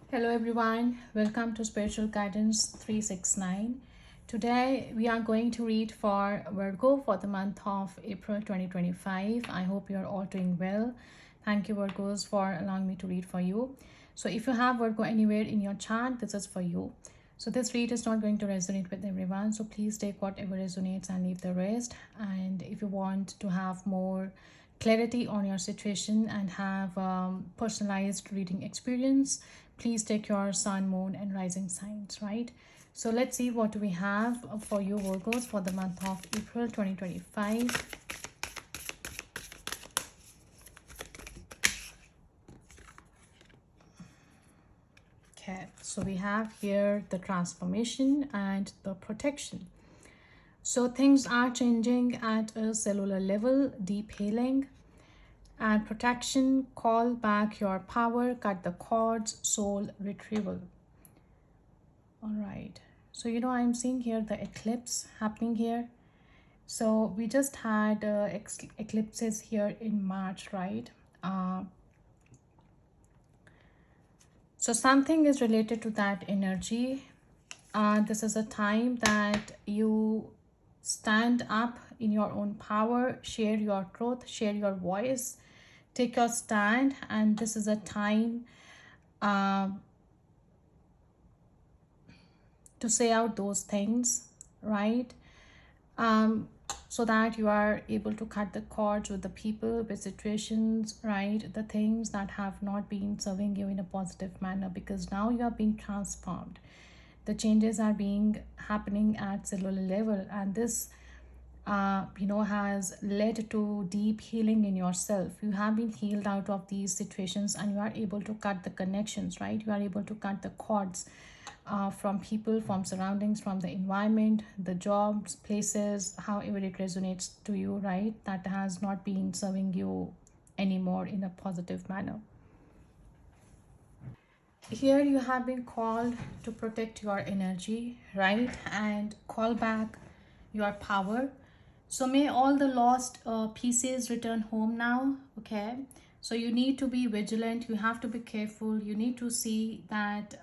Hello everyone, welcome to Spiritual Guidance 369. Today we are going to read for Virgo for the month of April 2025. I hope you are all doing well. Thank you Virgos for allowing me to read for you. So if you have Virgo anywhere in your chart, this is for you. So this read is not going to resonate with everyone. So please take whatever resonates and leave the rest. And if you want to have more clarity on your situation and have personalized reading experience, please take your sun, moon, and rising signs, right? So let's see what we have for you Virgos for the month of April 2025. Okay, so we have here the transformation and the protection. So things are changing at a cellular level, deep healing and protection, call back your power, cut the cords, soul retrieval. All right. So, I'm seeing here the eclipse happening here. So we just had eclipses here in March, right? Uh, so something is related to that energy. This is a time that you stand up in your own power, share your truth, share your voice, take your stand, and this is a time uh, to say out those things, right? um, so that you are able to cut the cords with the people, with situations, right? The things that have not been serving you in a positive manner, because now you are being transformed. The changes are being happening at cellular level, and this has led to deep healing in yourself. You have been healed out of these situations and you are able to cut the connections, right? You are able to cut the cords from people, from surroundings, from the environment, the jobs, places, however it resonates to you, right? That has not been serving you anymore in a positive manner. Here you have been called to protect your energy, right? And call back your power. So may all the lost pieces return home now, okay? So you need to be vigilant, you have to be careful, you need to see that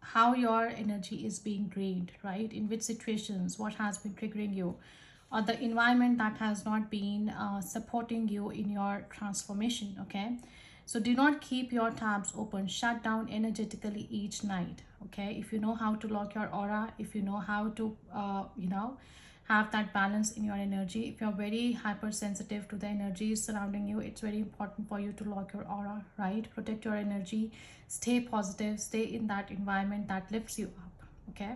how your energy is being drained, right? In which situations, what has been triggering you, or the environment that has not been supporting you in your transformation, okay? So do not keep your tabs open, shut down energetically each night, okay? If you know how to lock your aura, if you know how to have that balance in your energy, if you're very hypersensitive to the energies surrounding you, it's very important for you to lock your aura, right? Protect your energy, stay positive, stay in that environment that lifts you up, okay?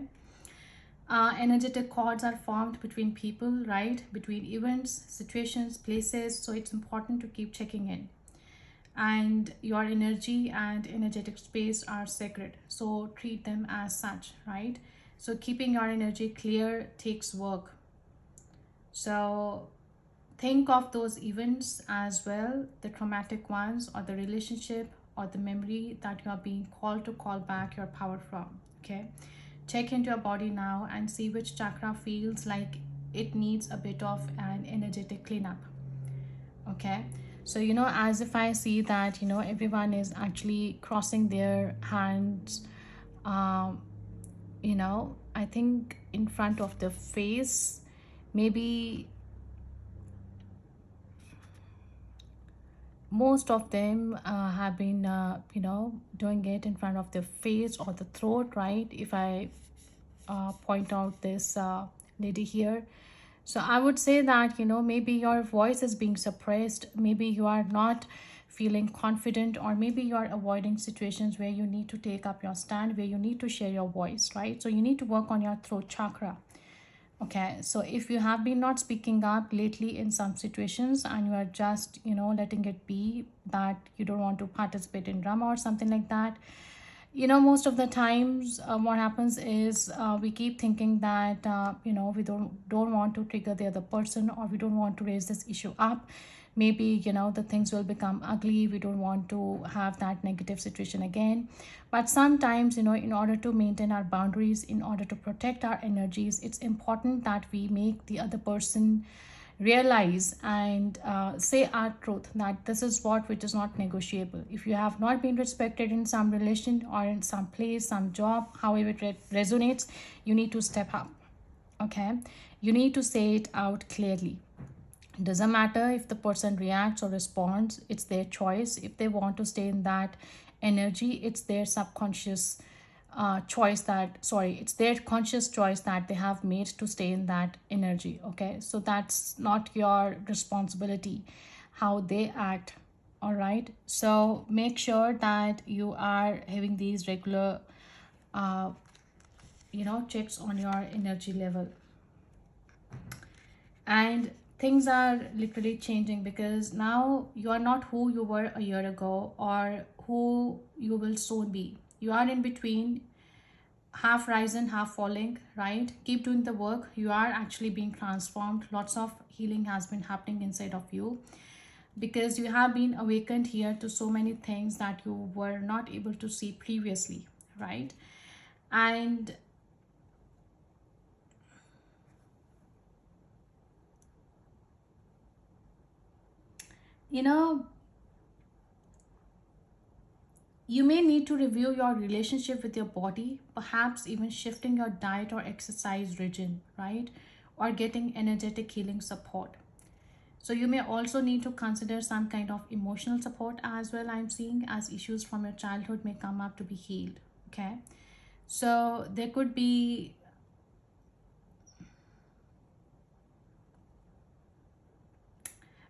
Energetic cords are formed between people, right? Between events, situations, places. So it's important to keep checking in. And your energy and energetic space are sacred. So treat them as such, right? So keeping your energy clear takes work. So think of those events as well, the traumatic ones, or the relationship or the memory that you are being called to call back your power from, okay? Check into your body now and see which chakra feels like it needs a bit of an energetic cleanup, okay? So as if I see that everyone is actually crossing their hands, um I think in front of the face, maybe most of them have been doing it in front of the face or the throat, right? If I point out this lady here, so I would say that maybe your voice is being suppressed, maybe you are not feeling confident, or maybe you are avoiding situations where you need to take up your stand, where you need to share your voice, right? So you need to work on your throat chakra. Okay, so if you have been not speaking up lately in some situations and you are just, letting it be that you don't want to participate in drama or something like that, most of the times what happens is we keep thinking that, we don't want to trigger the other person, or we don't want to raise this issue up. Maybe the things will become ugly, we don't want to have that negative situation again. But sometimes, in order to maintain our boundaries, in order to protect our energies, it's important that we make the other person realize and say our truth, that this is what which is not negotiable. If you have not been respected in some relation or in some place, some job, however it resonates, you need to step up. Okay, you need to say it out clearly. It doesn't matter if the person reacts or responds, it's their choice. If they want to stay in that energy, it's their subconscious choice that, sorry, it's their conscious choice that they have made to stay in that energy. Okay, so that's not your responsibility how they act. All right, so make sure that you are having these regular checks on your energy level. And things are literally changing, because now you are not who you were a year ago or who you will soon be. You are in between, half rising, half falling, right? Keep doing the work. You are actually being transformed. Lots of healing has been happening inside of you, because you have been awakened here to so many things that you were not able to see previously, right? And you know, you may need to review your relationship with your body, perhaps even shifting your diet or exercise regime, right? Or getting energetic healing support. So you may also need to consider some kind of emotional support as well, I'm seeing, as issues from your childhood may come up to be healed. Okay. So there could be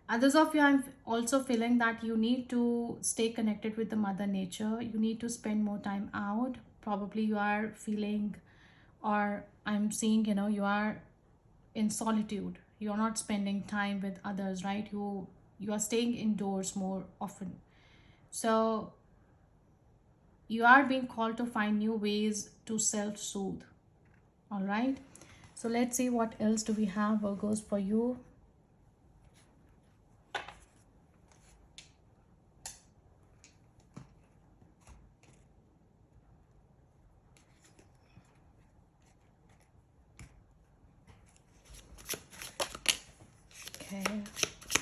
others of you, I'm also feeling that you need to stay connected with the mother nature. You need to spend more time out. Probably you are feeling, or I'm seeing, you are in solitude. You're not spending time with others, right? You are staying indoors more often. So you are being called to find new ways to self-soothe. All right, so let's see what else do we have, Virgos, for you. Okay,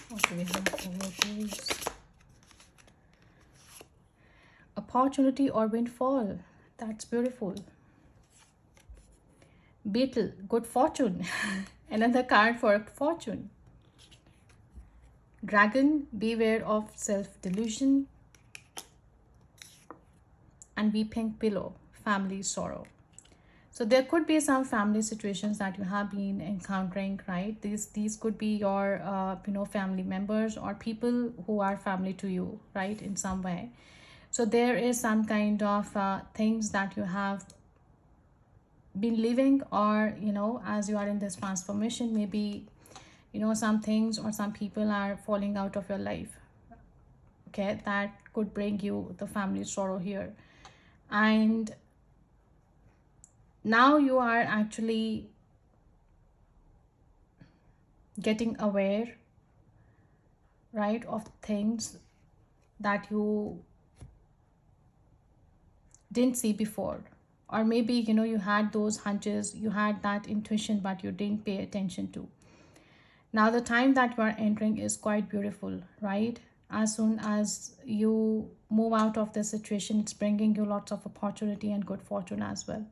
what do we have for Virgos? Opportunity or windfall. That's beautiful. Beetle, good fortune. Another card for fortune. Dragon, beware of self-delusion. And weeping pillow, family sorrow. So there could be some family situations that you have been encountering, right? These could be your family members or people who are family to you, right, in some way. So there is some kind of things that you have been living, or as you are in this transformation, maybe some things or some people are falling out of your life. Okay, that could bring you the family sorrow here. And now you are actually getting aware, right, of things that you didn't see before. Or maybe you had those hunches, you had that intuition, but you didn't pay attention to. Now the time that you are entering is quite beautiful, right? As soon as you move out of the situation, it's bringing you lots of opportunity and good fortune as well.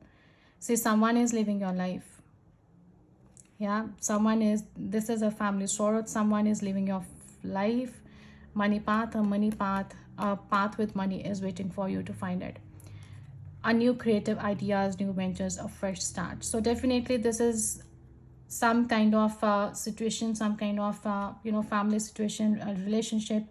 See, someone is living your life. Yeah, this is a family sorrow. Someone is living your life. Money path, a path with money is waiting for you to find it. A new creative ideas, new ventures, a fresh start. So definitely this is some kind of situation, some kind of family situation, a relationship.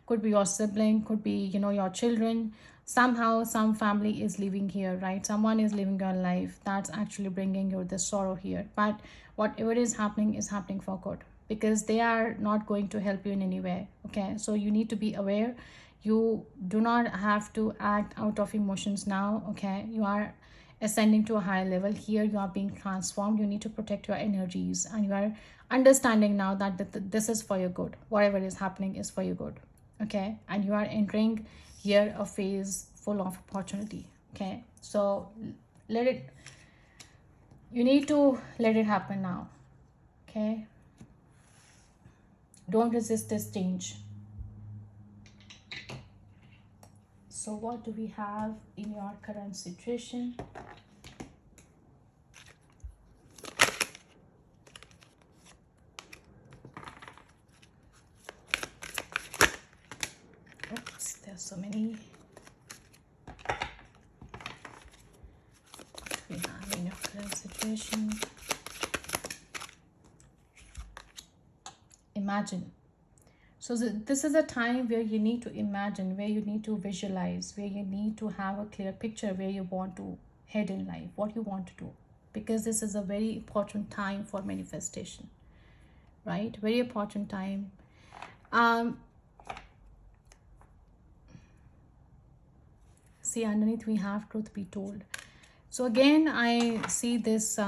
Could be your sibling, could be your children. Somehow some family is living here, right? Someone is living your life, that's actually bringing you this sorrow here. But whatever is happening for good, because they are not going to help you in any way. Okay, so you need to be aware. You do not have to act out of emotions now. Okay, you are ascending to a higher level here. You are being transformed. You need to protect your energies, and you are understanding now that this is for your good. Whatever is happening is for your good. Okay, and you are entering here a phase full of opportunity. Okay, so let it, you need to let it happen now. Okay, Don't resist this change. So what do we have in your current situation? Oops, there's so many. What do we have in your current situation? Imagine. So this is a time where you need to imagine, where you need to visualize, where you need to have a clear picture where you want to head in life, what you want to do. Because this is a very important time for manifestation, right? Very important time. See, underneath we have truth be told. So again, I see this,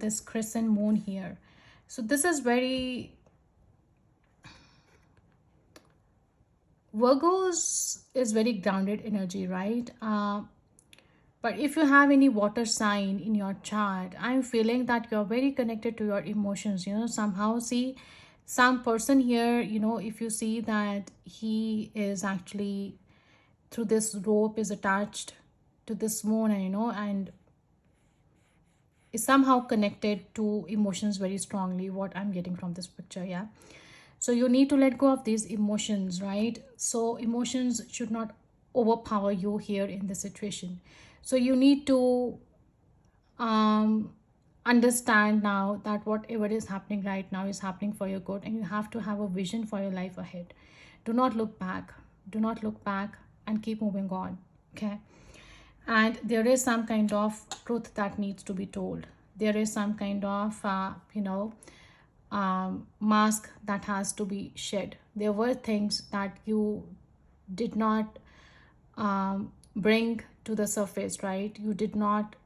this crescent moon here. So this is very, Virgos is very grounded energy, right? But if you have any water sign in your chart, I'm feeling that you're very connected to your emotions, somehow. See, some person here, if you see that he is actually through this rope is attached to this moon, and is somehow connected to emotions very strongly, what I'm getting from this picture. Yeah, so you need to let go of these emotions, right? So emotions should not overpower you here in this situation. So you need to um understand now that whatever is happening right now is happening for your good, and you have to have a vision for your life ahead. Do not look back. Do not look back, and keep moving on. Okay, and there is some kind of truth that needs to be told. There is some kind of mask that has to be shed. There were things that you did not bring to the surface, right? You did not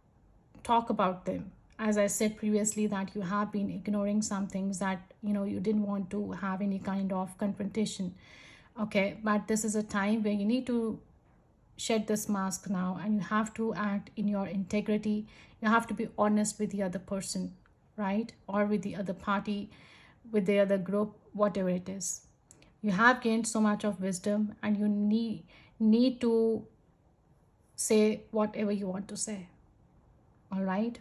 talk about them. As I said previously, that you have been ignoring some things that you didn't want to have any kind of confrontation. Okay, but this is a time where you need to shed this mask now, and you have to act in your integrity. You have to be honest with the other person, right? Or with the other party, with the other group, whatever it is. You have gained so much of wisdom, and you need to say whatever you want to say. All right,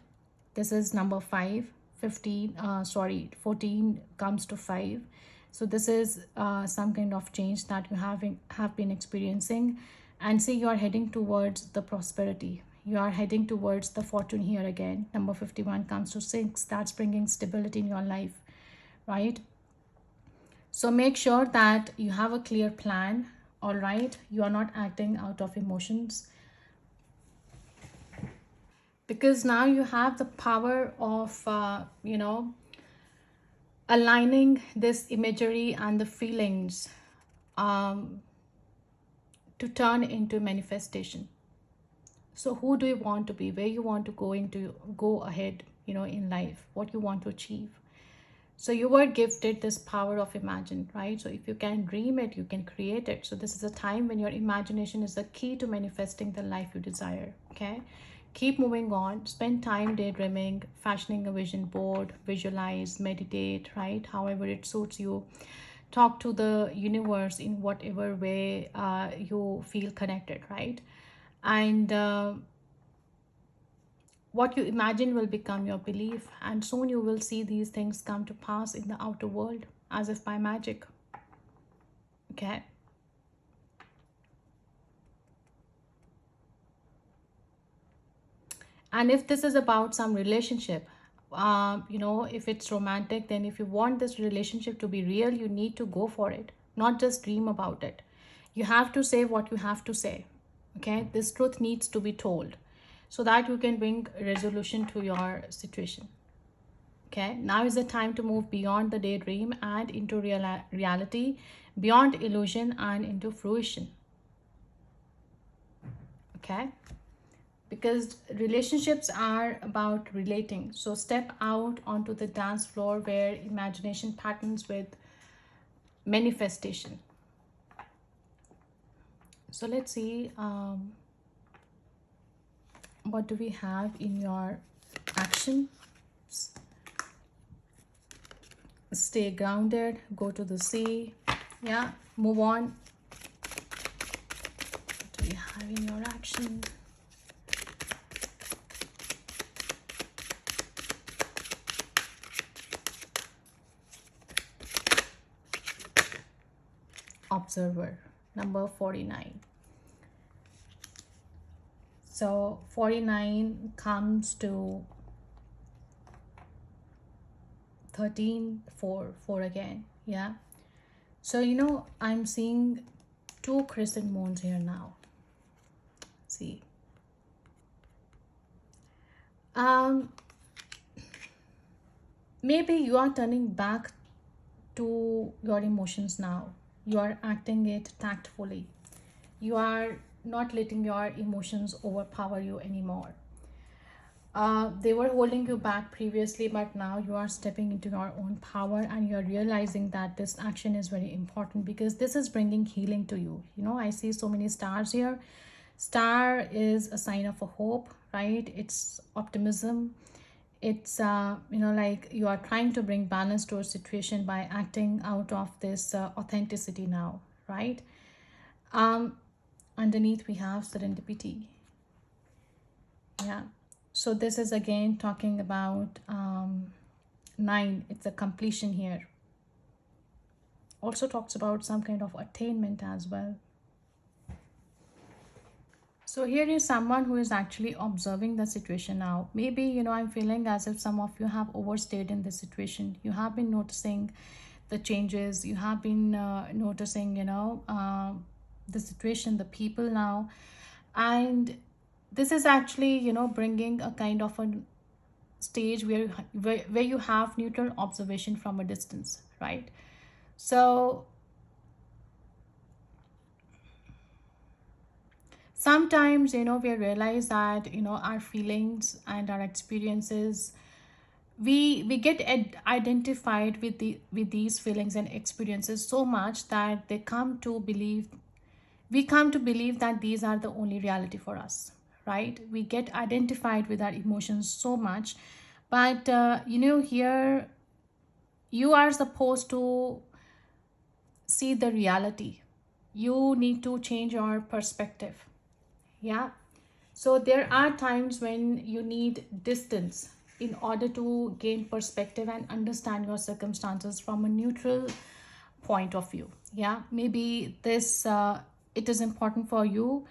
this is number 5. 15 sorry, 14 comes to 5. So this is some kind of change that you have been experiencing. And see, you are heading towards the prosperity. You are heading towards the fortune here again. Number 51 comes to 6. That's bringing stability in your life, right? So make sure that you have a clear plan. All right, you are not acting out of emotions, because now you have the power of aligning this imagery and the feelings um, to turn into manifestation. So who do you want to be, where you want to go ahead, in life, what you want to achieve. So you were gifted this power of imagine, right? So if you can dream it, you can create it. So this is a time when your imagination is the key to manifesting the life you desire. Okay, keep moving on. Spend time daydreaming, fashioning a vision board, visualize, meditate, right? However it suits you. Talk to the universe in whatever way you feel connected, right? And what you imagine will become your belief, and soon you will see these things come to pass in the outer world as if by magic. Okay, and if this is about some relationship, if it's romantic, then if you want this relationship to be real, you need to go for it, not just dream about it. You have to say what you have to say. Okay, this truth needs to be told so that you can bring resolution to your situation. Okay, now is the time to move beyond the daydream and into reality, beyond illusion and into fruition. Okay, because relationships are about relating. So step out onto the dance floor where imagination patterns with manifestation. So let's see, what do we have in your action? Stay grounded, go to the sea. Yeah, move on. What do you have in your action? Observer, number 49. So 49 comes to 13, 4, 4 again. Yeah. So, I'm seeing two crescent moons here now. See. Um, Maybe you are turning back to your emotions now. You are acting it tactfully. You are not letting your emotions overpower you anymore. They were holding you back previously, but now you are stepping into your own power and you're realizing that this action is very important because this is bringing healing to you. I see so many stars here. Star is a sign of a hope, right? It's optimism. It's like you are trying to bring balance to a situation by acting out of this authenticity now, right? um Underneath we have serendipity. Yeah. So this is again talking about 9. It's a completion here. Also talks about some kind of attainment as well. So here is someone who is actually observing the situation now. Maybe, I'm feeling as if some of you have overstayed in this situation. You have been noticing the changes. You have been noticing, the situation, the people now. And this is actually, bringing a kind of a stage where you have neutral observation from a distance, right? So sometimes, we realize that, our feelings and our experiences, we get identified with these feelings and experiences so much that we come to believe that these are the only reality for us, right? We get identified with our emotions so much, but here you are supposed to see the reality. You need to change your perspective. Yeah. So there are times when you need distance in order to gain perspective and understand your circumstances from a neutral point of view. Yeah. Maybe this it is important for you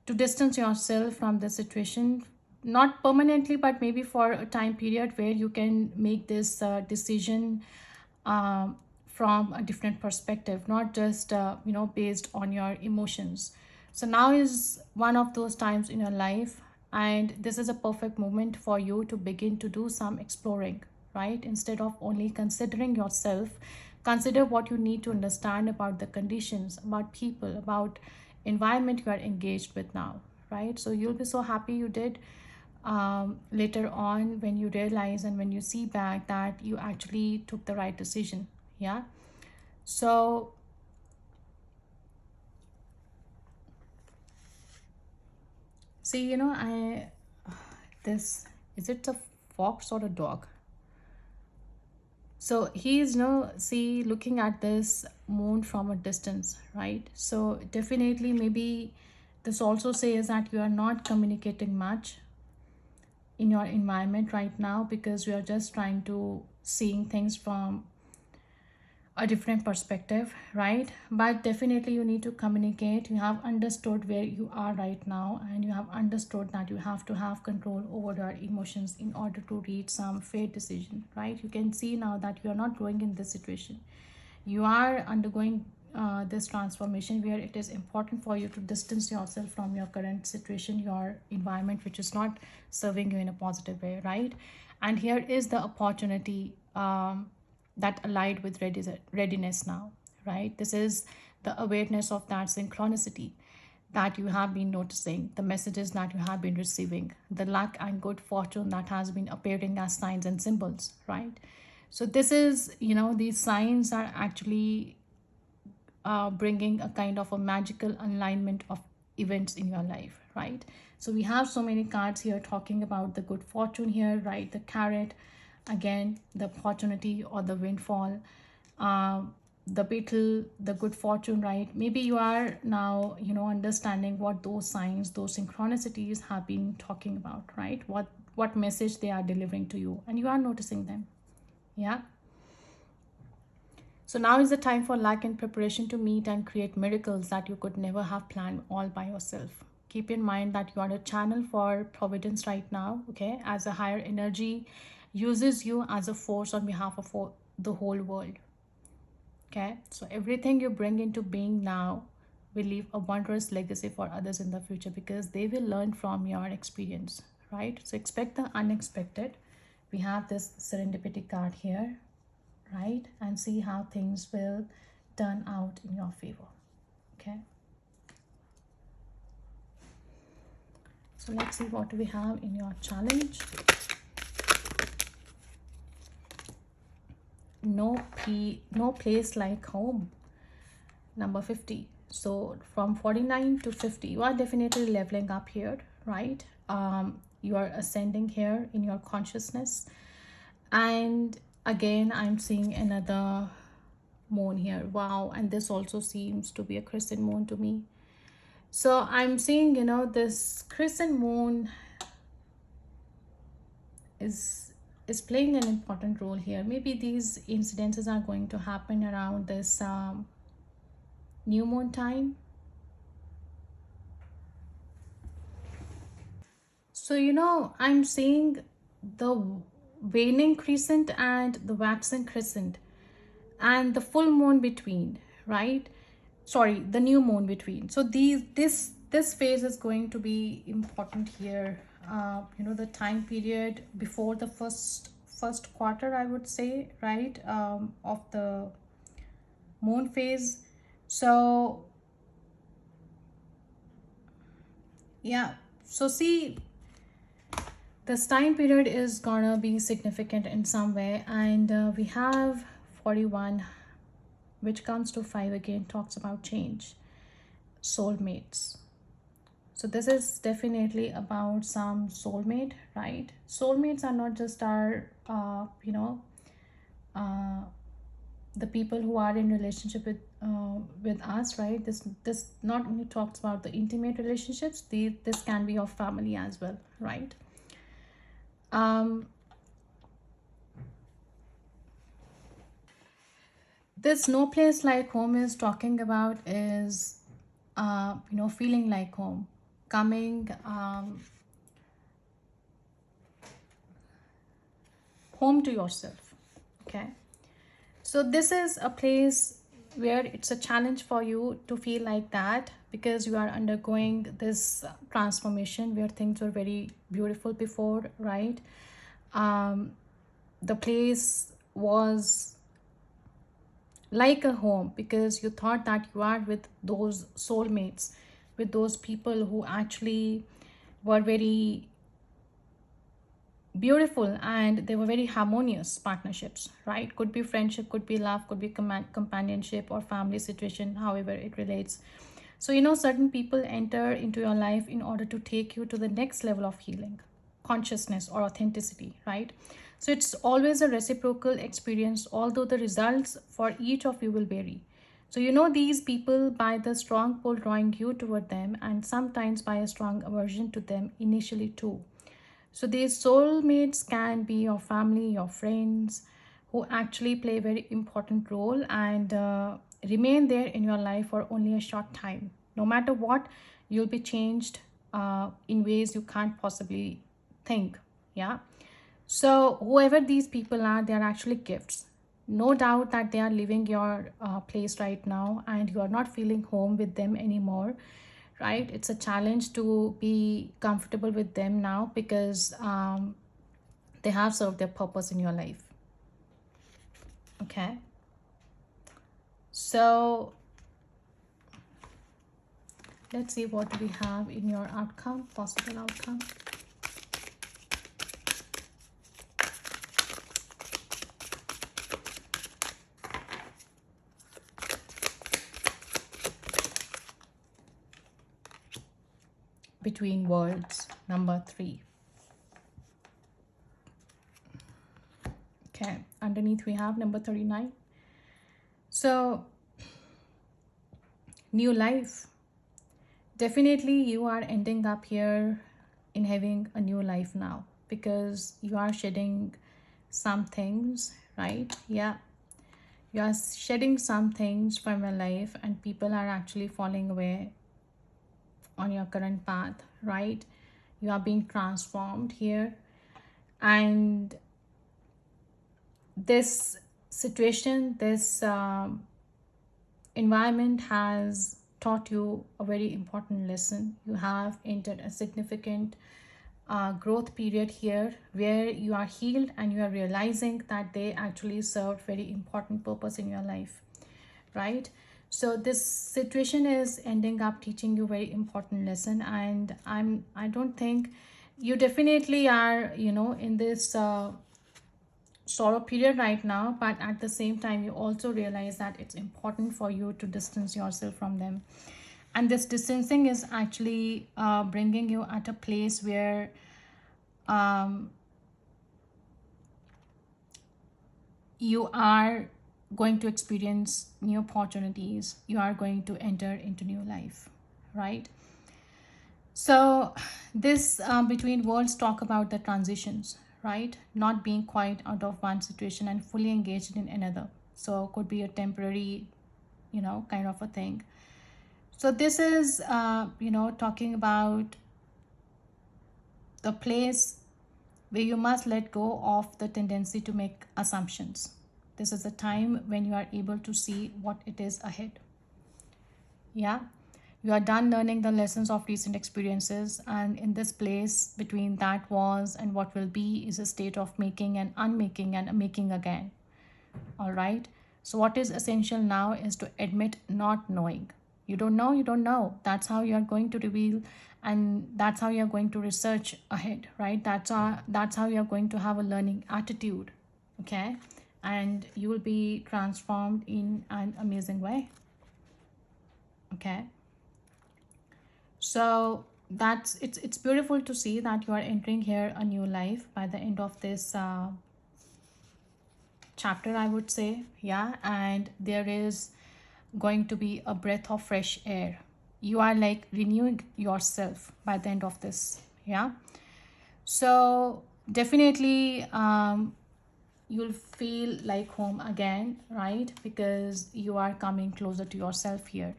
to distance yourself from the situation, not permanently, but maybe for a time period where you can make this decision um, from a different perspective, not just based on your emotions. So now is one of those times in your life, and this is a perfect moment for you to begin to do some exploring, right? Instead of only considering yourself, consider what you need to understand about the conditions, about people, about environment you are engaged with now, right? So you'll be so happy you did later on when you realize and when you see back that you actually took the right decision. Yeah. So see, I this is it a fox or a dog? So he's see looking at this moon from a distance, right? So definitely maybe this also says that you are not communicating much in your environment right now because you are just trying to seeing things from a different perspective, right? But definitely you need to communicate. You have understood where you are right now, and you have understood that you have to have control over your emotions in order to reach some fair decision, right? You can see now that you are not growing in this situation. You are undergoing this transformation where it is important for you to distance yourself from your current situation, your environment, which is not serving you in a positive way, right? And here is the opportunity that allied with readiness now, right? This is the awareness of that synchronicity that you have been noticing, the messages that you have been receiving, the luck and good fortune that has been appearing as signs and symbols, right? So this is, these signs are actually bringing a kind of a magical alignment of events in your life, right? So we have so many cards here talking about the good fortune here, right? The carrot, again, the opportunity or the windfall, uh, the beetle, the good fortune, right? Maybe you are now, understanding what those signs, those synchronicities have been talking about, right? What message they are delivering to you, and you are noticing them. Yeah. So now is the time for luck and preparation to meet and create miracles that you could never have planned all by yourself. Keep in mind that you are a channel for providence right now, okay? As a higher energy uses you as a force on behalf of the whole world, okay? So everything you bring into being now will leave a wondrous legacy for others in the future because they will learn from your experience, right? So expect the unexpected. We have this serendipity card here, right? And see how things will turn out in your favor, okay? So let's see what we have in your challenge. No place like home, number 50. So from 49 to 50, you are definitely leveling up here, right? You are ascending here in your consciousness. And again, I'm seeing another moon here. Wow. And this also seems to be a crescent moon to me. So I'm seeing, this crescent moon is playing an important role here. Maybe these incidences are going to happen around this new moon time. So, I'm seeing the waning crescent and the waxing crescent and the full moon between, right? Sorry, the new moon between. So this phase is going to be important here. The time period before the first quarter, I would say, right, of the moon phase. So yeah, so see, this time period is gonna be significant in some way, and we have 41, which comes to 5 again, talks about change, soulmates. So this is definitely about some soulmate, right? Soulmates are not just our uh, the people who are in relationship with us, right? This not only talks about the intimate relationships, this can be your family as well, right? um this no place like home is talking about is feeling like home, coming home to yourself, okay? So this is a place where it's a challenge for you to feel like that because you are undergoing this transformation where things were very beautiful before, right? um, the place was like a home because you thought that you are with those soulmates, with those people who actually were very beautiful and they were very harmonious partnerships, right? Could be friendship, could be love, could be companionship or family situation, however it relates. So certain people enter into your life in order to take you to the next level of healing, consciousness or authenticity, right? So it's always a reciprocal experience, although the results for each of you will vary. So these people by the strong pull drawing you toward them and sometimes by a strong aversion to them initially too. So these soulmates can be your family, your friends, who actually play a very important role and remain there in your life for only a short time. No matter what, you'll be changed in ways you can't possibly think. Yeah. So whoever these people are, they are actually gifts. No doubt that they are leaving your place right now and you are not feeling home with them anymore, right? It's a challenge to be comfortable with them now because they have served their purpose in your life, okay? So let's see what we have in your outcome, possible outcome. Between worlds, number 3. Okay, underneath we have number 39. So, new life. Definitely, you are ending up here in having a new life now because you are shedding some things, right? Yeah, you are shedding some things from your life, and people are actually falling away on your current path, right? You are being transformed here, and this situation, this environment has taught you a very important lesson. You have entered a significant growth period here where you are healed and you are realizing that they actually served very important purpose in your life, right? So this situation is ending up teaching you very important lesson, and I don't think you definitely are, in this sorrow period right now, but at the same time you also realize that it's important for you to distance yourself from them, and this distancing is actually bringing you at a place where um, you are going to experience new opportunities, you are going to enter into new life, right? So this between worlds talk about the transitions, right? Not being quite out of one situation and fully engaged in another. So could be a temporary, kind of a thing. So this is, talking about the place where you must let go of the tendency to make assumptions. This is a time when you are able to see what it is ahead. Yeah, you are done learning the lessons of recent experiences, and in this place between that was and what will be is a state of making and unmaking and making again. All right. So, what is essential now is to admit not knowing. You don't know, you don't know. That's how you are going to reveal, and that's how you are going to research ahead, right? That's how you are going to have a learning attitude, okay? And you will be transformed in an amazing way, okay? So it's beautiful to see that you are entering here a new life by the end of this chapter, I would say. Yeah, and there is going to be a breath of fresh air. You are like renewing yourself by the end of this. Yeah, so definitely you'll feel like home again, right? Because you are coming closer to yourself here,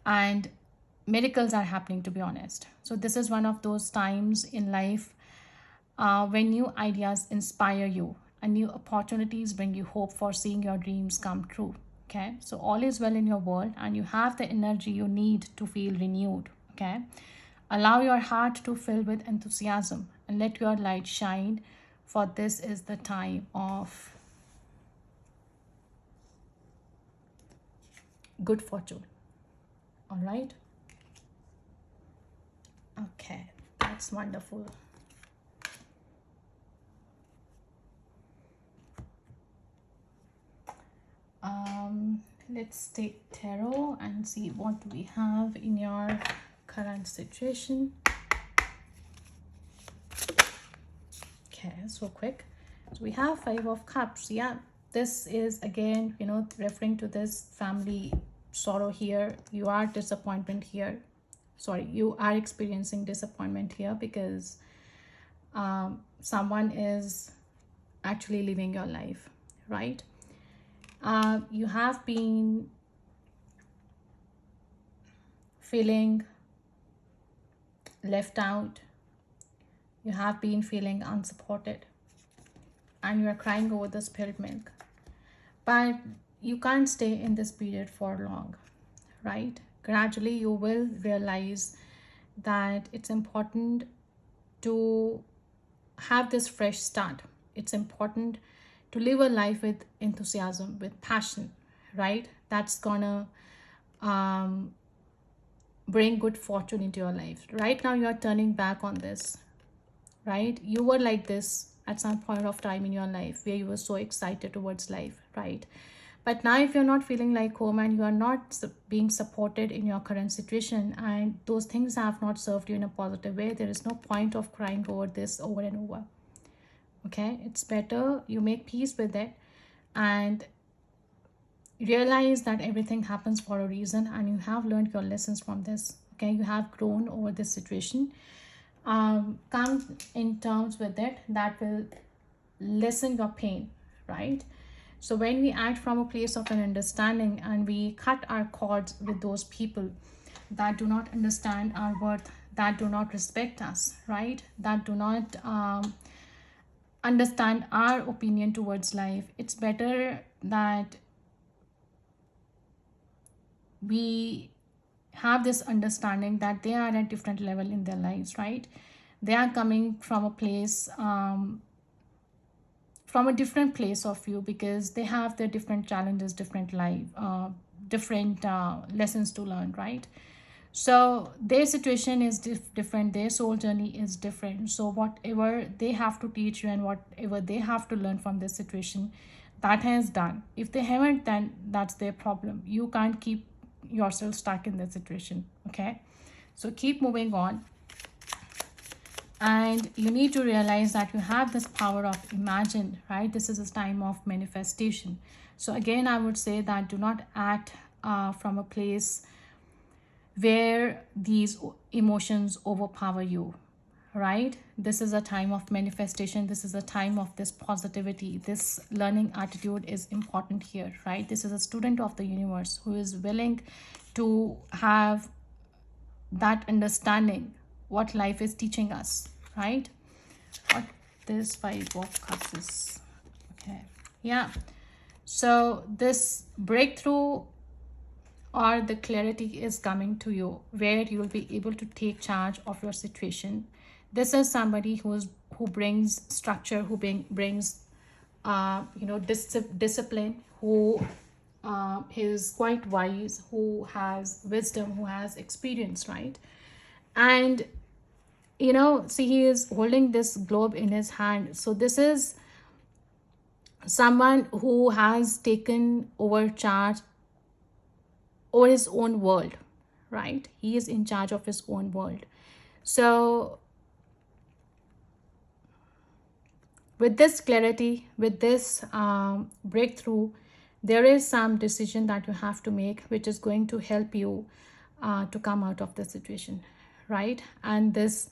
and miracles are happening, to be honest. So this is one of those times in life when new ideas inspire you and new opportunities bring you hope for seeing your dreams come true. Okay, so all is well in your world and you have the energy you need to feel renewed. Okay, allow your heart to fill with enthusiasm and let your light shine, for this is the time of good fortune. All right, okay, that's wonderful. Let's take tarot and see what we have in your current situation. Okay, so quick. So we have Five of Cups. Yeah, this is again, referring to this family sorrow here. You are disappointment here. Sorry, you are experiencing disappointment here because someone is actually living your life, right? You have been feeling left out, you have been feeling unsupported, and you are crying over the spirit milk. But you can't stay in this period for long, right? Gradually, you will realize that it's important to have this fresh start. It's important to live a life with enthusiasm, with passion, right? That's gonna bring good fortune into your life. Right now, you're turning back on this, right? You were like this at some point of time in your life where you were so excited towards life, right? But now, if you're not feeling like home and you are not being supported in your current situation, and those things have not served you in a positive way, there is no point of crying over this over and over. Okay, it's better you make peace with it and realize that everything happens for a reason, and you have learned your lessons from this. Okay, you have grown over this situation. Come in terms with it, that will lessen your pain, right? So when we act from a place of an understanding and we cut our cords with those people that do not understand our worth, that do not respect us, right, that do not understand our opinion towards life, it's better that we have this understanding that they are at a different level in their lives, right? They are coming from a place, from a different place of view, because they have their different challenges, different life, different lessons to learn, right? So their situation is different, their soul journey is different. So whatever they have to teach you and whatever they have to learn from this situation, that has done. If they haven't, then that's their problem. You can't keep yourself stuck in that situation. Okay, so keep moving on. And you need to realize that you have this power of imagine, right? This is a time of manifestation. So again, I would say that do not act from a place where these emotions overpower you, right? This is a time of manifestation. This is a time of this positivity. This learning attitude is important here, right? This is a student of the universe who is willing to have that understanding what life is teaching us, right? What this Five of Cups is. Okay, yeah. So this breakthrough or the clarity is coming to you where you will be able to take charge of your situation. This is somebody who brings structure, who brings discipline, who is quite wise, who has wisdom, who has experience, right? And see, he is holding this globe in his hand. So this is someone who has taken over charge over his own world, right? He is in charge of his own world. So with this clarity, with this breakthrough, there is some decision that you have to make, which is going to help you to come out of the situation, right? And this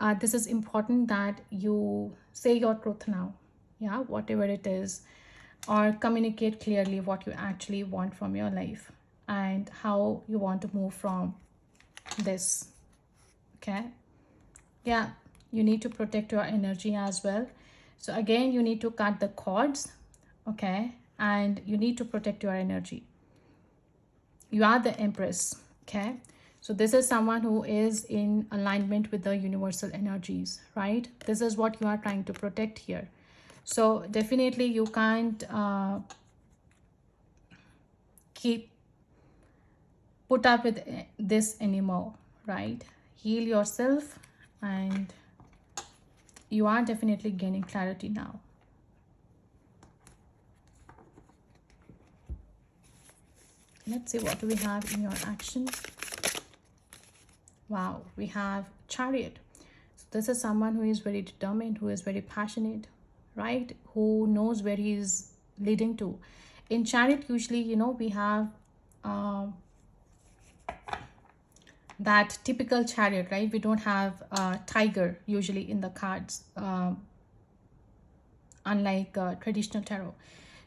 is important that you say your truth now, yeah, whatever it is, or communicate clearly what you actually want from your life and how you want to move from this. Okay, yeah, you need to protect your energy as well. So again, you need to cut the cords, okay, and you need to protect your energy. You are the Empress, okay? So this is someone who is in alignment with the universal energies, right? This is what you are trying to protect here. So definitely you can't keep put up with this anymore, right? Heal yourself, and you are definitely gaining clarity now. Let's see, what do we have in your action? Wow, we have Chariot. So this is someone who is very determined, who is very passionate, right? Who knows where he is leading to. In Chariot, usually, we have that typical chariot, right? We don't have tiger usually in the cards, unlike traditional tarot.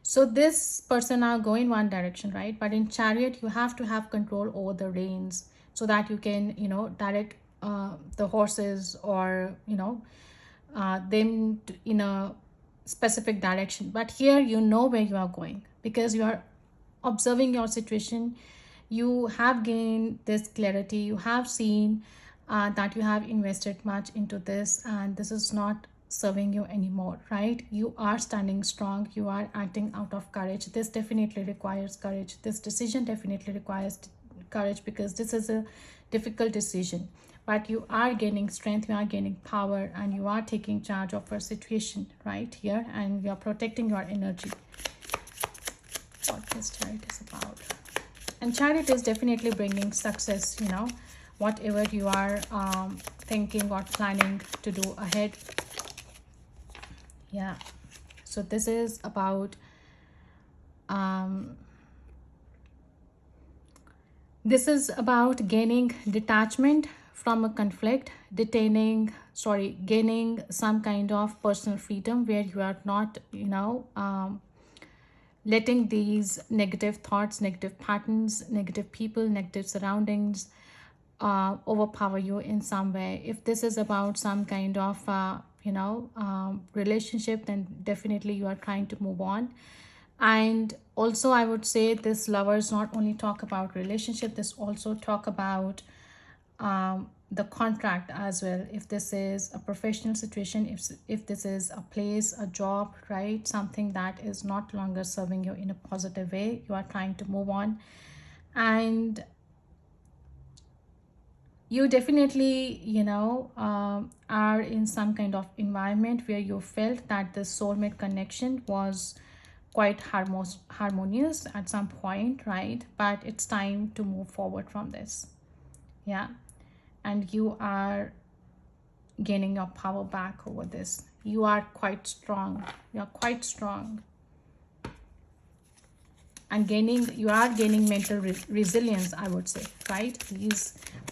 So this person now go in one direction, right? But in Chariot, you have to have control over the reins so that you can, direct the horses, or, them in a specific direction. But here, you know where you are going because you are observing your situation. You have gained this clarity. You have seen that you have invested much into this, and this is not serving you anymore, right? You are standing strong. You are acting out of courage. This definitely requires courage. This decision definitely requires courage, because this is a difficult decision, but you are gaining strength, you are gaining power, and you are taking charge of your situation right here, and you are protecting your energy. What this Chariot is about. And Chariot is definitely bringing success, whatever you are thinking or planning to do ahead. Yeah. So this is about um this is about gaining detachment from a conflict, gaining some kind of personal freedom where you are not, letting these negative thoughts, negative patterns, negative people, negative surroundings overpower you in some way. If this is about some kind of relationship, then definitely you are trying to move on. And also I would say this lovers not only talk about relationship, this also talk about the contract as well. If this is a professional situation, if this is a place, a job, right, something that is not longer serving you in a positive way, you are trying to move on. And you definitely, are in some kind of environment where you felt that the soulmate connection was quite harmonious at some point, right? But it's time to move forward from this. Yeah. And you are gaining your power back over this. You are quite strong. You're quite strong. And you are gaining mental resilience, I would say, right?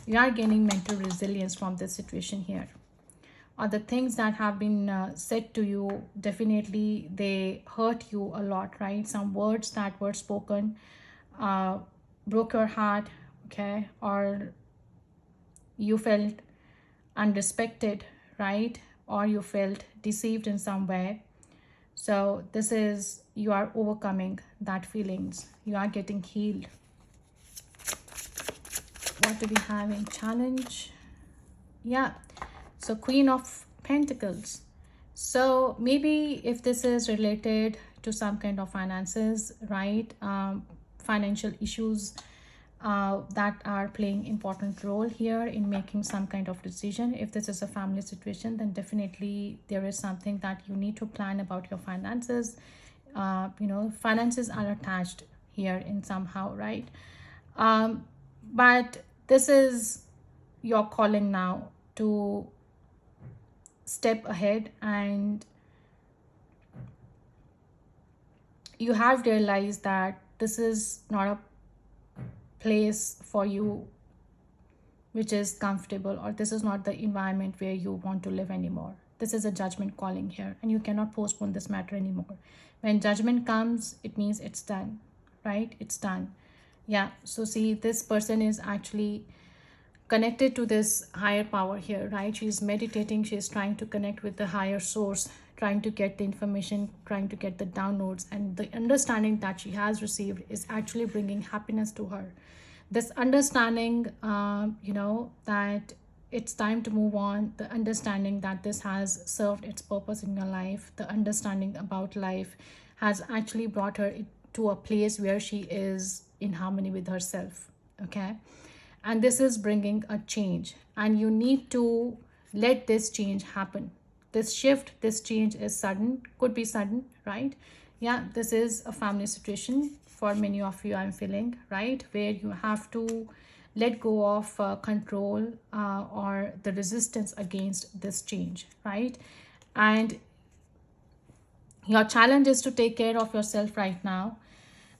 You are gaining mental resilience from this situation here. Or the things that have been said to you, definitely they hurt you a lot, right? Some words that were spoken uh, broke your heart, okay? Or you felt unrespected, right? Or you felt deceived in some way. So this is, you are overcoming that feelings. You are getting healed. What do we have in challenge? Yeah. So Queen of Pentacles. So maybe if this is related to some kind of finances, right? Financial issues that are playing important role here in making some kind of decision. If this is a family situation, then definitely there is something that you need to plan about your finances. Finances are attached here in somehow, right? um, but this is your calling now to step ahead, and you have realized that this is not a place for you which is comfortable, or this is not the environment where you want to live anymore. This is a judgment calling here, and you cannot postpone this matter anymore. When judgment comes, it means it's done, right? It's done. Yeah. So see, this person is actually connected to this higher power here, right? She's meditating, she's trying to connect with the higher source, trying to get the information, trying to get the downloads, and the understanding that she has received is actually bringing happiness to her. This understanding, that it's time to move on, the understanding that this has served its purpose in your life, the understanding about life has actually brought her to a place where she is in harmony with herself. Okay. And this is bringing a change, and you need to let this change happen. This shift, this change is sudden, could be sudden, right? Yeah, this is a family situation for many of you, I'm feeling, right, where you have to let go of control or the resistance against this change, right? And your challenge is to take care of yourself right now.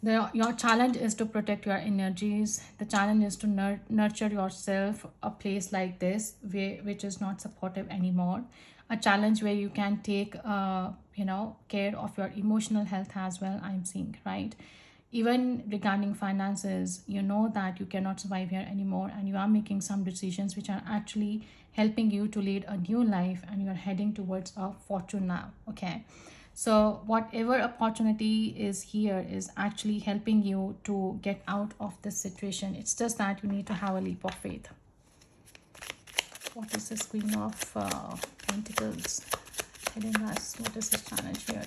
Your challenge is to protect your energies. The challenge is to nurture yourself a place like this which is not supportive anymore. A challenge where you can take care of your emotional health as well, I'm seeing, right? Even regarding finances, you know that you cannot survive here anymore, and you are making some decisions which are actually helping you to lead a new life, and you're heading towards a fortune now. Okay. So whatever opportunity is here is actually helping you to get out of this situation. It's just that you need to have a leap of faith. What is this Queen of Pentacles telling us? What is this challenge here?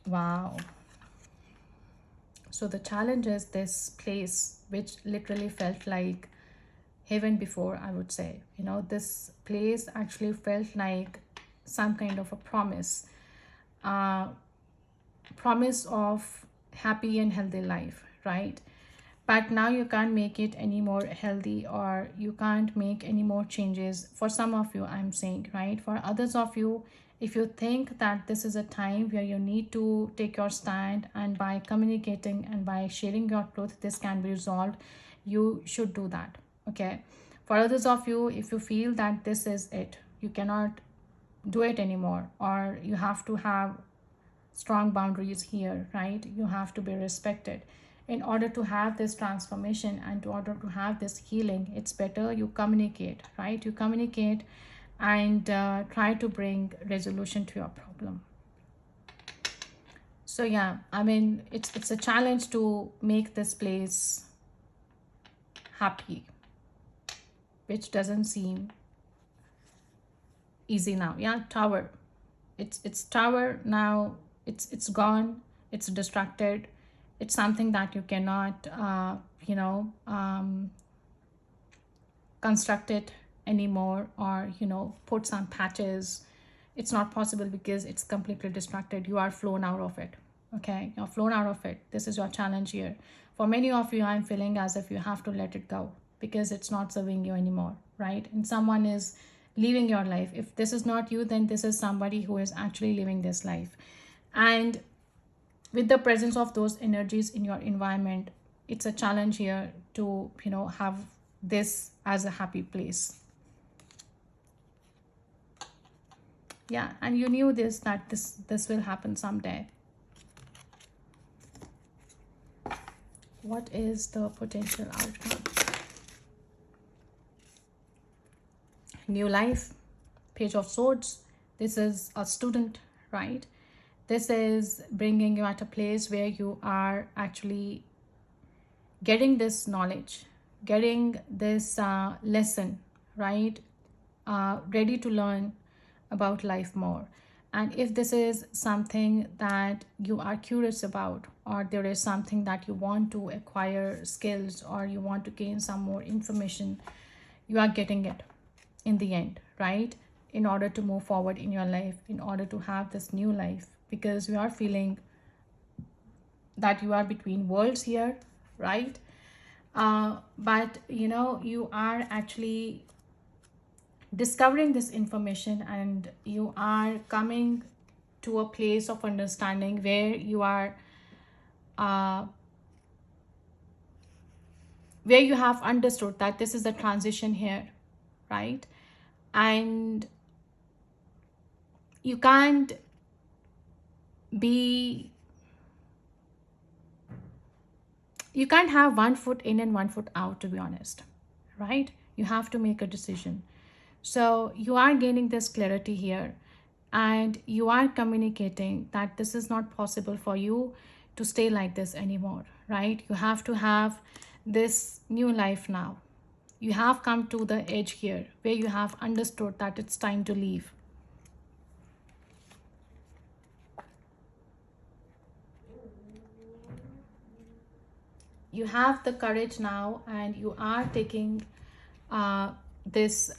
Wow. So the challenge is this place which literally felt like heaven before, I would say. This place actually felt like some kind of a promise. uh, Promise of happy and healthy life, right? but now you can't make it any more healthy, or you can't make any more changes. For some of you, I'm saying, right? For others of you, if you think that this is a time where you need to take your stand, and by communicating and by sharing your truth, this can be resolved, you should do that. Okay. For others of you, if you feel that this is it, you cannot do it anymore, or you have to have strong boundaries here, right? You have to be respected. In order to have this transformation and in order to have this healing, it's better you communicate, right? You communicate and try to bring resolution to your problem. So yeah, I mean, it's a challenge to make this place happy, which doesn't seem easy now. Yeah, tower, it's tower now. It's gone, it's distracted, it's something that you cannot construct it anymore, or put some patches. It's not possible because it's completely distracted. You are flown out of it. Okay, you're flown out of it. This is your challenge here. For many of you, I'm feeling as if you have to let it go because it's not serving you anymore, right? And someone is living your life. If this is not you, then this is somebody who is actually living this life. And with the presence of those energies in your environment, it's a challenge here to have this as a happy place. Yeah, and you knew this, that this will happen someday. What is the potential outcome? New life, Page of Swords. This is a student, right? This is bringing you at a place where you are actually getting this knowledge, getting this lesson, right? Ready to learn about life more. And if this is something that you are curious about, or there is something that you want to acquire skills, or you want to gain some more information, you are getting it in the end, right? In order to move forward in your life, in order to have this new life, because you are feeling that you are between worlds here, right? But you are actually discovering this information, and you are coming to a place of understanding where you are uh, where you have understood that this is a transition here, right? And you can't be you can't have one foot in and one foot out, to be honest, right? You have to make a decision. So you are gaining this clarity here, and you are communicating that this is not possible for you to stay like this anymore, right? You have to have this new life now. You have come to the edge here where you have understood that it's time to leave. You have the courage now, and you are taking this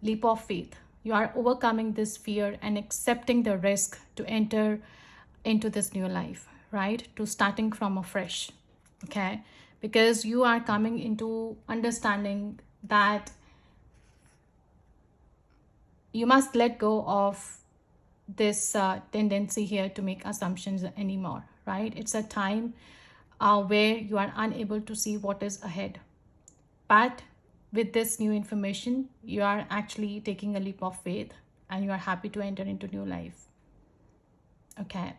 leap of faith. You are overcoming this fear and accepting the risk to enter into this new life, right? To starting from afresh. Okay, because you are coming into understanding that you must let go of this tendency here to make assumptions anymore, right? It's a time where you are unable to see what is ahead. But with this new information, you are actually taking a leap of faith, and you are happy to enter into new life. Okay.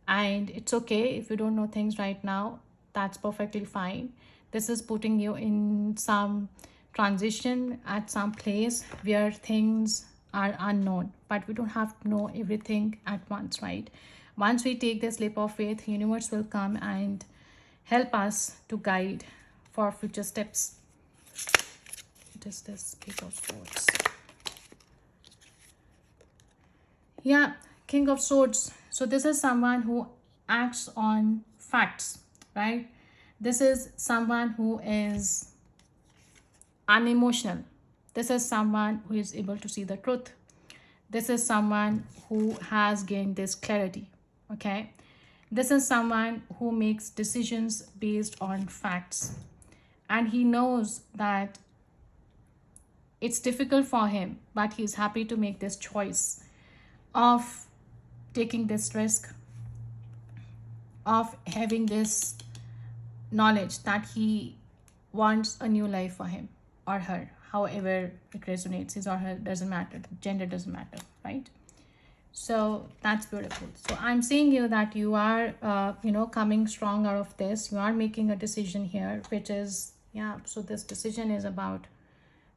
And it's okay if you don't know things right now. That's perfectly fine. This is putting you in some transition at some place where things are unknown, but we don't have to know everything at once, right? Once we take this leap of faith, universe will come and help us to guide for future steps. What is this Page of Swords? Yeah, King of Swords. So this is someone who acts on facts, right? This is someone who is unemotional. This is someone who is able to see the truth. This is someone who has gained this clarity. Okay. This is someone who makes decisions based on facts, and he knows that it's difficult for him, but he's happy to make this choice of taking this risk, of having this knowledge that he wants a new life for him or her, however it resonates. His or her doesn't matter, gender doesn't matter, right? So that's beautiful. So I'm seeing you that you are coming strong out of this. You are making a decision here, which is, yeah, so this decision is about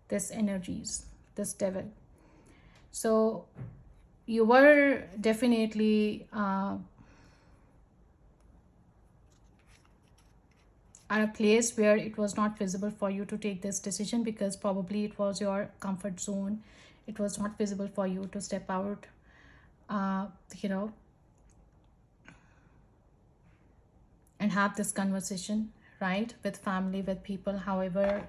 this energies, this devil. So you were definitely at a place where it was not visible for you to take this decision, because probably it was your comfort zone. It was not visible for you to step out, uh, you know, and have this conversation, right, with family, with people, however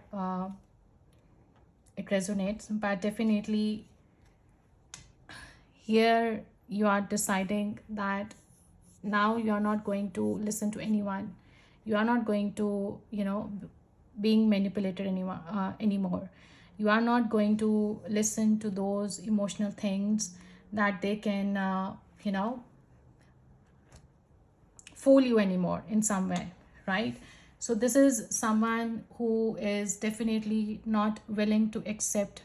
it resonates. But definitely here you are deciding that now you are not going to listen to anyone. You are not going to, being manipulated anymore. You are not going to listen to those emotional things that they can fool you anymore in some way, right? So this is someone who is definitely not willing to accept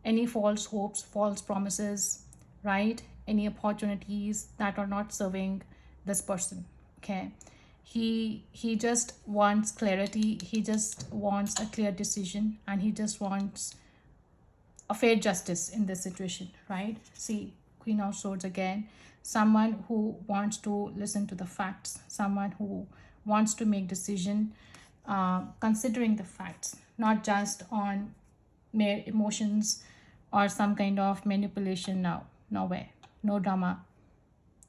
any false hopes, false promises, right? Any opportunities that are not serving this person. Okay, he just wants clarity. He just wants a clear decision, and he just wants a fair justice in this situation, right? See, Queen of Swords again. Someone who wants to listen to the facts, someone who wants to make decision considering the facts, not just on mere emotions or some kind of manipulation. Now, no way, no drama.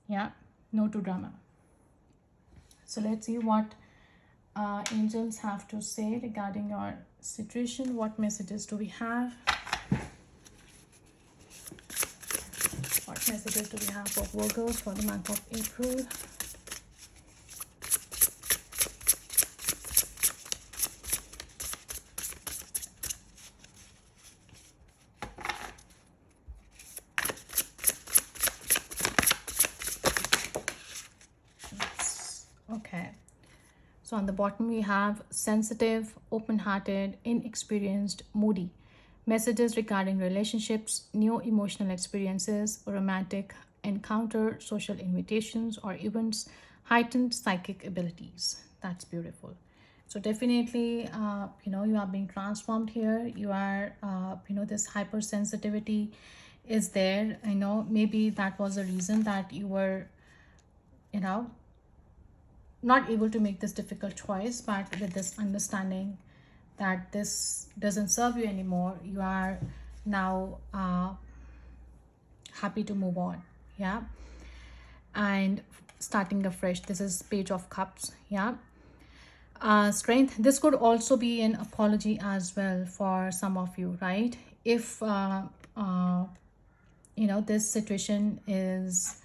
Yeah, no to drama. So let's see what angels have to say regarding your situation. What messages do we have? What messages do we have for Virgo for the month of April? Okay. So on the bottom we have sensitive, open-hearted, inexperienced, moody. Messages regarding relationships, new emotional experiences, romantic encounter, social invitations or events, heightened psychic abilities. That's beautiful. So definitely, you are being transformed here. You are, this hypersensitivity is there. I know maybe that was the reason that you were, you know, not able to make this difficult choice, but with this understanding that this doesn't serve you anymore, you are now happy to move on. Yeah, and starting afresh. This is Page of Cups. Yeah. Strength. This could also be an apology as well for some of you, right? If this situation is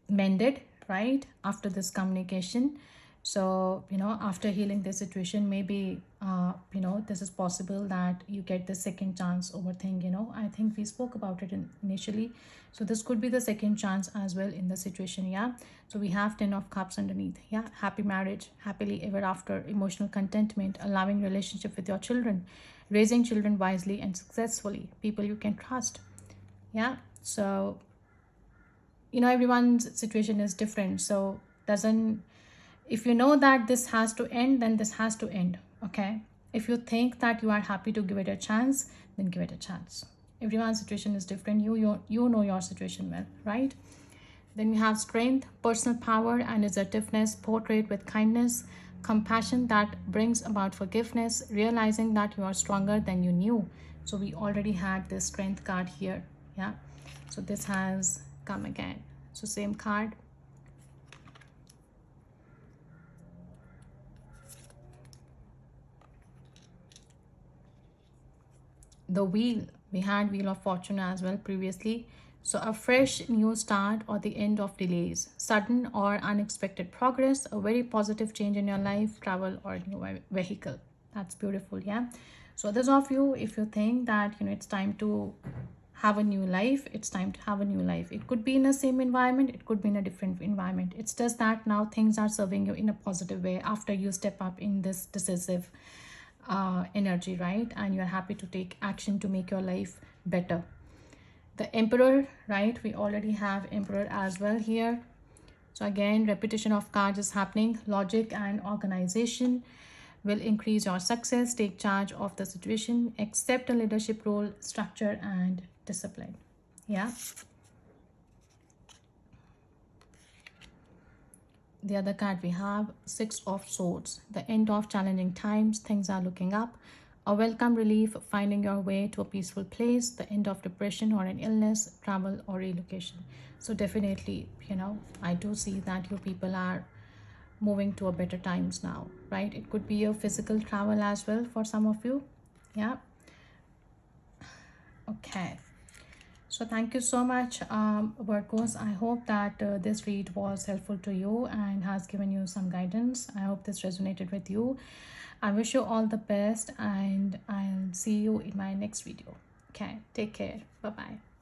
mended, right, after this communication. So after healing the situation, maybe this is possible that you get the second chance over thing. I think we spoke about it initially. So this could be the second chance as well in the situation. Yeah, so we have 10 of Cups underneath. Yeah, happy marriage, happily ever after, emotional contentment, allowing relationship with your children, raising children wisely and successfully, people you can trust. Yeah, so everyone's situation is different. So doesn't, if you know that this has to end, then this has to end. Okay, if you think that you are happy to give it a chance, then give it a chance. Everyone's situation is different. You know your situation well, right? Then we have Strength, personal power and assertiveness portrayed with kindness, compassion that brings about forgiveness, realizing that you are stronger than you knew. So we already had this Strength card here. Yeah, so this has come again. So same card. The Wheel. We had Wheel of Fortune as well previously. So, a fresh new start or the end of delays, sudden or unexpected progress, a very positive change in your life, travel, or new vehicle. That's beautiful, yeah. So, those of you, if you think that it's time to have a new life, it's time to have a new life. It could be in the same environment, it could be in a different environment. It's just that now things are serving you in a positive way after you step up in this decisive energy, right? And you're happy to take action to make your life better. The emperor, right? We already have emperor as well here. So again, repetition of cards is happening. Logic and organization will increase your success. Take charge of the situation. Accept a leadership role, structure, and discipline. Yeah. The other card we have, Six of Swords. The end of challenging times. Things are looking up. A welcome relief, finding your way to a peaceful place. The end of depression or an illness, travel or relocation. So definitely, I do see that you people are moving to a better times now, right? It could be a physical travel as well for some of you. Yeah. Okay. So thank you so much, Virgos. I hope that this read was helpful to you and has given you some guidance. I hope this resonated with you. I wish you all the best and I'll see you in my next video. Okay, take care. Bye-bye.